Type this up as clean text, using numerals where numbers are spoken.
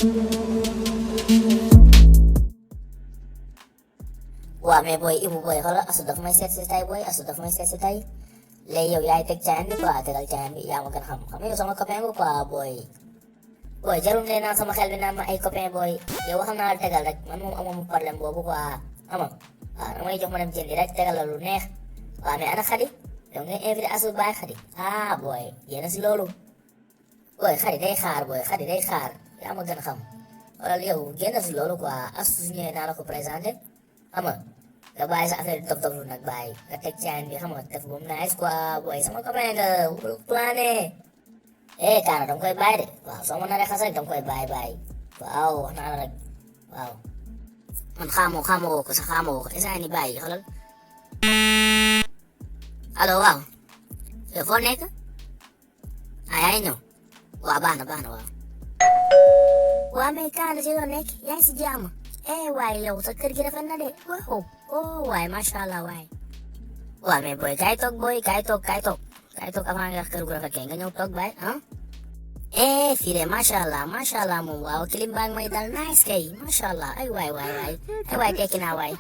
waaw mais booy Ibou booy xoolal asu dafa may seet si tay booy asu dafa may seet si tay léegi yow yaay teg caan bi quoi tegal caan bi yaa ma gën xam xam yow sama copain nga quoi booy booy jarul ngay naan sama xel bi naan ma ay copain booy yow waxal naa la tegal rek man moom amoo problème boobu quoi ama waaw damay jox ma dem jëndi rek tegal la lu neex waaw mais ana Xadi donc ngay invité asu baay Xadi ah booy yéena si loolu booy Xadi day xaar booy Xadi day xaar yaa ma gën xam wala yow génn si loolu quoi asu su ñëwee naa la ko présenté xam nga bàyyi sa affaire dof dof lu nag bàyyi nga teg caan bi xam nga def bu mu nice quoi booy sama copain nga wul plané kaana danga koy bàyyi de waaw soo ma naree xas rek danga koy bàyyi waaw wax naa la rek waaw man xamoo ko sax xamoo ko instant ni bàyyi xoolal allo waaw yow foo nekk yaa ngi ñëw waaw baax na waaw waa mais kaana si loo nekk yaa ngi si jàmm waaye yow sa kër gi rafet na de waaw waaye macha allah waaye waaw mais booy kaay toog avant nga kër gu rafet kay nga ñëw toog baay fii de macha allah moom waaw kilim baa ngi may dal nice kay macha allah ay waay tekki naa waay